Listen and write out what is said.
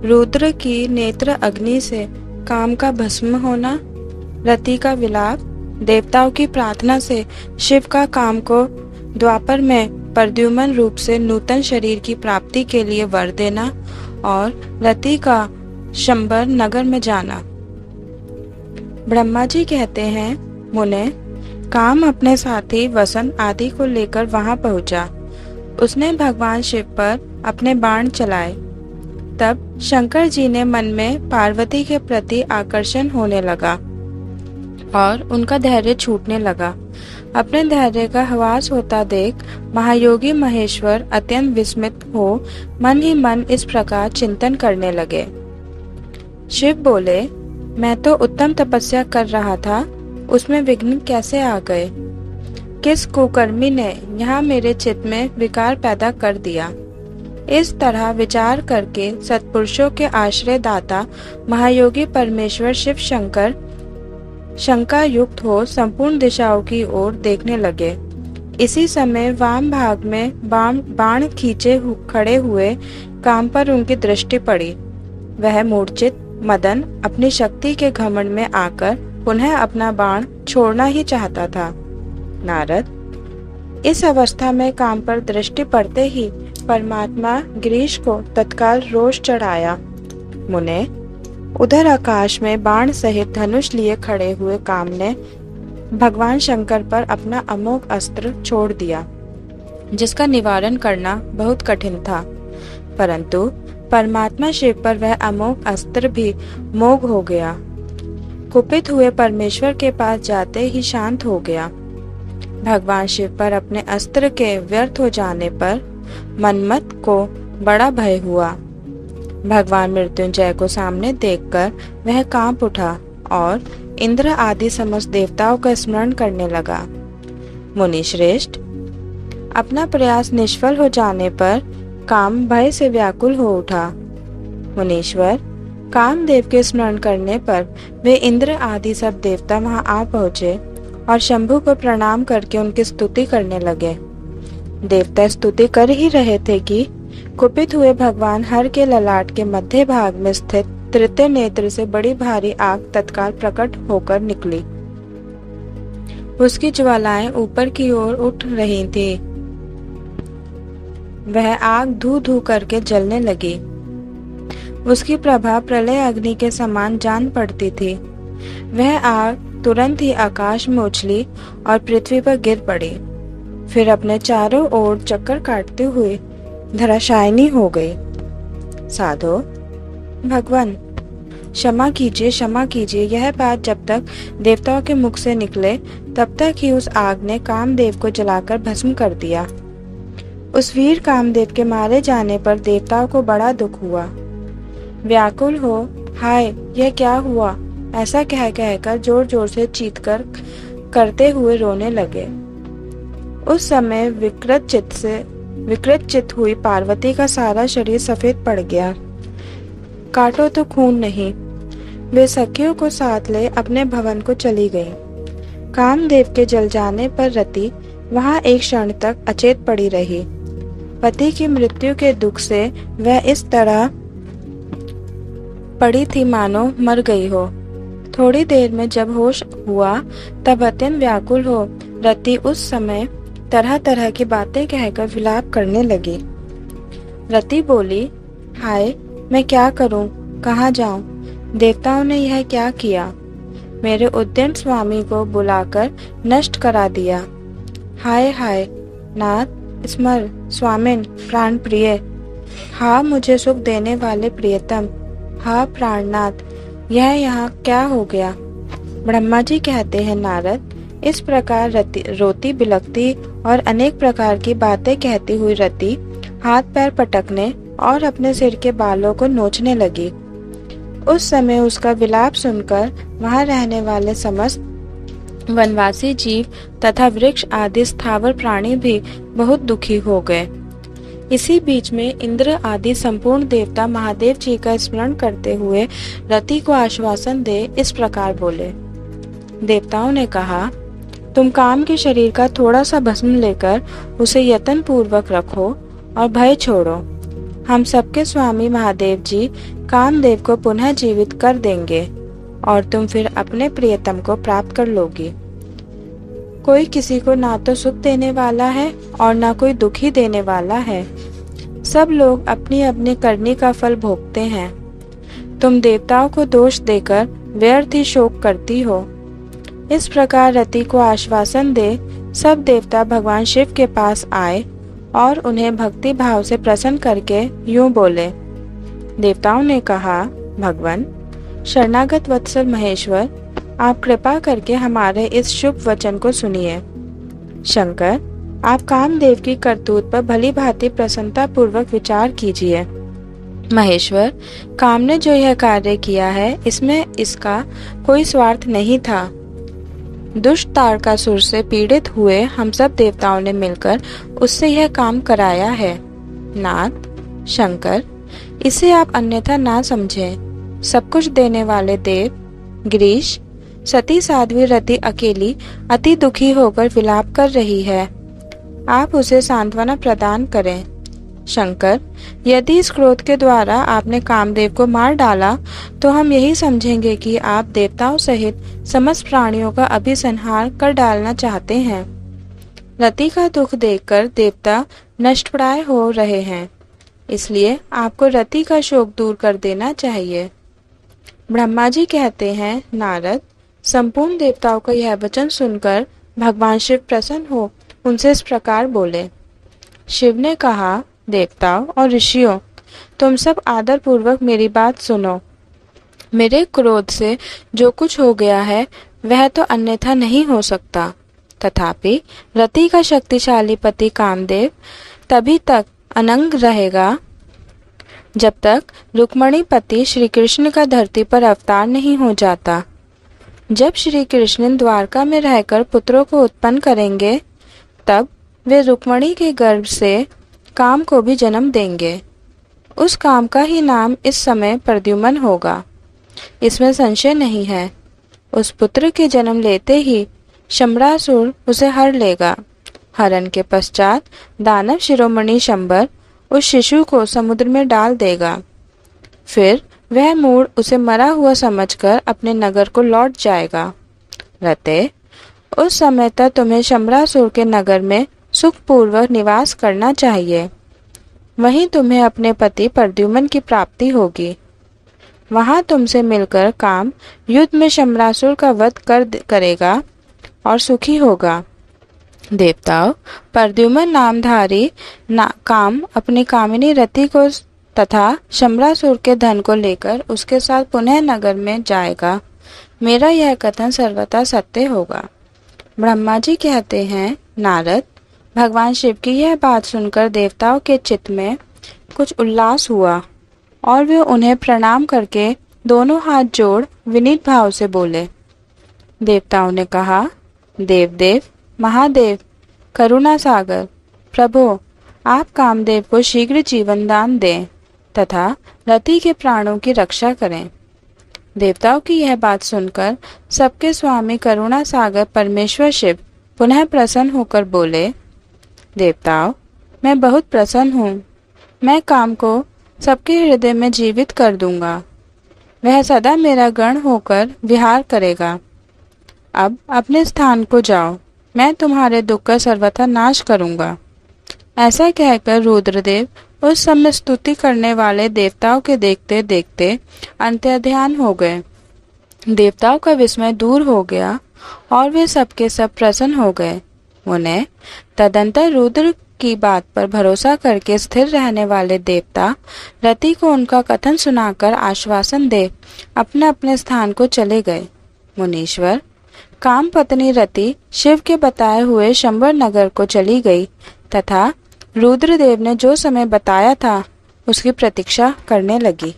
रुद्र की नेत्र अग्नि से काम का भस्म होना, रति का विलाप, देवताओं की प्रार्थना से शिव का काम को द्वापर में प्रद्युम्न रूप से नूतन शरीर की प्राप्ति के लिए वर देना और रति का शंबर नगर में जाना। ब्रह्मा जी कहते हैं, मुने, काम अपने साथी वसंत आदि को लेकर वहां पहुंचा। उसने भगवान शिव पर अपने बाण चलाए। तब शंकर जी ने मन में पार्वती के प्रति आकर्षण होने लगा और उनका धैर्य छूटने लगा। अपने धैर्य का ह्रास होता देख महायोगी महेश्वर अत्यंत विस्मित हो मन ही मन इस प्रकार चिंतन करने लगे। शिव बोले, मैं तो उत्तम तपस्या कर रहा था, उसमें विघ्न कैसे आ गए? किस कुकर्मी ने यहाँ मेरे चित्त में विकार पैदा कर दिया? इस तरह विचार करके सत्पुरुषों के आश्रय दाता महायोगी परमेश्वर शिव शंकर शंका युक्त हो संपूर्ण दिशाओं की ओर देखने लगे। इसी समय वाम भाग में बाण खींचे खड़े हुए काम पर उनकी दृष्टि पड़ी। वह मूर्छित मदन अपनी शक्ति के घमंड में आकर पुनः अपना बाण छोड़ना ही चाहता था। नारद, इस अवस्था में काम पर दृष्टि पड़ते ही परमात्मा गिरीश को तत्काल रोष चढ़ाया। मुने, उधर आकाश में बाण सहित धनुष लिए खड़े हुए काम ने भगवान शंकर पर अपना अमोघ अस्त्र छोड़ दिया, जिसका निवारण करना बहुत कठिन था। परंतु परमात्मा शिव पर वह अमोघ अस्त्र भी मोघ हो गया। कुपित हुए परमेश्वर के पास जाते ही शांत हो गया। भगवान शिव पर अपने अस्त्र के व्यर्थ हो जाने पर मनमत को बड़ा भय हुआ। भगवान मृत्युंजय को सामने देखकर वह कांप उठा और इंद्र आदि समस्त देवताओं का स्मरण करने लगा। मुनि श्रेष्ठ, अपना प्रयास निष्फल हो जाने पर काम भय से व्याकुल हो उठा। मुनीश्वर, कामदेव के स्मरण करने पर वे इंद्र आदि सब देवता वहां आ पहुंचे और शंभु को प्रणाम करके उनकी स्तुति करने लगे। देवता स्तुति कर ही रहे थे कि कुपित हुए भगवान हर के ललाट के मध्य भाग में स्थित तृतीय नेत्र से बड़ी भारी आग तत्काल प्रकट होकर निकली। उसकी ज्वालाएं ऊपर की ओर उठ रही थी। वह आग धू धू करके जलने लगी। उसकी प्रभा प्रलय अग्नि के समान जान पड़ती थी। वह आग तुरंत ही आकाश में उछली और पृथ्वी पर गिर पड़ी। फिर अपने चारों ओर चक्कर काटते हुए धराशायिनी हो गई। साधो, भगवान क्षमा कीजिए, क्षमा कीजिए। यह बात जब तक देवताओं के मुख से निकले तब तक ही उस आग ने कामदेव को जलाकर भस्म कर दिया। उस वीर कामदेव के मारे जाने पर देवताओं को बड़ा दुख हुआ। व्याकुल हो, हाय यह क्या हुआ, ऐसा कह कहकर जोर जोर से चीत्कार करते हुए रोने लगे। उस समय विकृत चित्त हुई पार्वती का सारा शरीर सफेद पड़ गया। काटो तो खून नहीं। वे सखियों को साथ ले अपने भवन को चली गई। कामदेव के जल जाने पर रति वहां एक क्षण तक अचेत पड़ी रही। पति की मृत्यु के दुख से वह इस तरह पड़ी थी मानो मर गई हो। थोड़ी देर में जब होश हुआ तब अत्यंत व्याकुल हो रति उस समय तरह तरह की बातें कहकर विलाप करने लगी। रति बोली, हाय मैं क्या करूं, कहाँ जाऊं? देवताओं ने यह क्या किया? मेरे उद्यम स्वामी को बुलाकर नष्ट करा दिया। हाय हाय नाथ, स्मर स्वामिन प्राण प्रिय। हाँ मुझे सुख देने वाले प्रियतम, हाँ प्राणनाथ, यह यहाँ क्या हो गया? ब्रह्मा जी कहते हैं, नारद, इस प्रकार रोती बिलखती और अनेक प्रकार की बातें कहती हुई रति हाथ पैर पटकने और अपने सिर के बालों को नोचने लगी। उस समय उसका विलाप सुनकर वहां रहने वाले समस्त वनवासी जीव तथा वृक्ष आदि स्थावर प्राणी भी बहुत दुखी हो गए। इसी बीच में इंद्र आदि संपूर्ण देवता महादेव जी का स्मरण करते हुए रति को आश्वासन दे इस प्रकार बोले। देवताओं ने कहा, तुम काम के शरीर का थोड़ा सा भस्म लेकर उसे यत्न पूर्वक रखो और भय छोड़ो। हम सबके स्वामी महादेव जी कामदेव को पुनः जीवित कर देंगे और तुम फिर अपने प्रियतम को प्राप्त कर लोगी। कोई किसी को ना तो सुख देने वाला है और ना कोई दुखी देने वाला है। सब लोग अपनी अपनी करनी का फल भोगते हैं। तुम देवताओं को दोष देकर व्यर्थ ही शोक करती हो। इस प्रकार रति को आश्वासन दे सब देवता भगवान शिव के पास आए और उन्हें भक्ति भाव से प्रसन्न करके यूं बोले। देवताओं ने कहा, भगवान शरणागत वत्सल महेश्वर, आप कृपा करके हमारे इस शुभ वचन को सुनिए। शंकर, आप कामदेव की करतूत पर भली भांति प्रसन्नता पूर्वक विचार कीजिए। महेश्वर, काम ने जो यह कार्य किया है इसमें इसका कोई स्वार्थ नहीं था। दुष्ट तारकासुर से पीड़ित हुए हम सब देवताओं ने मिलकर उससे यह काम कराया है। नाथ शंकर, इसे आप अन्यथा ना समझें। सब कुछ देने वाले देव गिरीश, सती साध्वी रति अकेली अति दुखी होकर विलाप कर रही है। आप उसे सांत्वना प्रदान करें। शंकर, यदि इस क्रोध के द्वारा आपने कामदेव को मार डाला तो हम यही समझेंगे कि आप देवताओं सहित समस्त प्राणियों का अभिसंहार कर डालना चाहते हैं। रति का दुख देखकर देवता नष्टप्राय हो रहे हैं, इसलिए आपको रति का शोक दूर कर देना चाहिए। ब्रह्मा जी कहते हैं, नारद, संपूर्ण देवताओं का यह वचन सुनकर भगवान शिव प्रसन्न हो उनसे इस प्रकार बोले। शिव ने कहा, देवताओं और ऋषियों, तुम सब आदर पूर्वक मेरी बात सुनो। मेरे क्रोध से जो कुछ हो गया है वह तो अन्यथा नहीं हो सकता। तथापि रति का शक्तिशाली पति कामदेव तभी तक अनंग रहेगा जब तक रुक्मणी पति श्री कृष्ण का धरती पर अवतार नहीं हो जाता। जब श्री कृष्ण द्वारका में रहकर पुत्रों को उत्पन्न करेंगे तब वे रुक्मणी के गर्भ से काम को भी जन्म देंगे। उस काम का ही नाम इस समय प्रद्युम्न होगा, इसमें संशय नहीं है। उस पुत्र के जन्म लेते ही शंबरासुर उसे हर लेगा। हरण के पश्चात दानव शिरोमणि शंबर उस शिशु को समुद्र में डाल देगा। फिर वह मूढ़ उसे मरा हुआ समझकर अपने नगर को लौट जाएगा। रते, उस समय तक तुम्हें शंबरासुर के नगर में सुखपूर्वक निवास करना चाहिए। वहीं तुम्हें अपने पति प्रद्युम्न की प्राप्ति होगी। वहां तुमसे मिलकर काम युद्ध में शंबरासुर का वध करेगा और सुखी होगा। देवताओं, प्रद्युम्न नामधारी काम अपनी कामिनी रति को तथा शंबरासुर के धन को लेकर उसके साथ पुनः नगर में जाएगा। मेरा यह कथन सर्वथा सत्य होगा। ब्रह्मा जी कहते हैं, नारद, भगवान शिव की यह बात सुनकर देवताओं के चित्त में कुछ उल्लास हुआ और वे उन्हें प्रणाम करके दोनों हाथ जोड़ विनीत भाव से बोले। देवताओं ने कहा, देवदेव, महादेव, करुणा सागर, प्रभो, आप कामदेव को शीघ्र जीवन दान दें तथा रति के प्राणों की रक्षा करें। देवताओं की यह बात सुनकर सबके स्वामी करुणा सागर परमेश्वर शिव पुनः प्रसन्न होकर बोले, देवताओं, मैं बहुत प्रसन्न हूँ। मैं काम को सबके हृदय में जीवित कर दूंगा। वह सदा मेरा गण होकर विहार करेगा। अब अपने स्थान को जाओ, मैं तुम्हारे दुख का सर्वथा नाश करूंगा। ऐसा कहकर रुद्रदेव उस समय स्तुति करने वाले देवताओं के देखते देखते अंतर्ध्यान हो गए। देवताओं का विस्मय दूर हो गया और वे सबके सब प्रसन्न हो गए। उन्हें तदंतर रुद्र की बात पर भरोसा करके स्थिर रहने वाले देवता रति को उनका कथन सुनाकर आश्वासन दे अपने अपने स्थान को चले गए। मुनीश्वर, काम पत्नी रति शिव के बताए हुए शंबर नगर को चली गई तथा रुद्रदेव ने जो समय बताया था उसकी प्रतीक्षा करने लगी।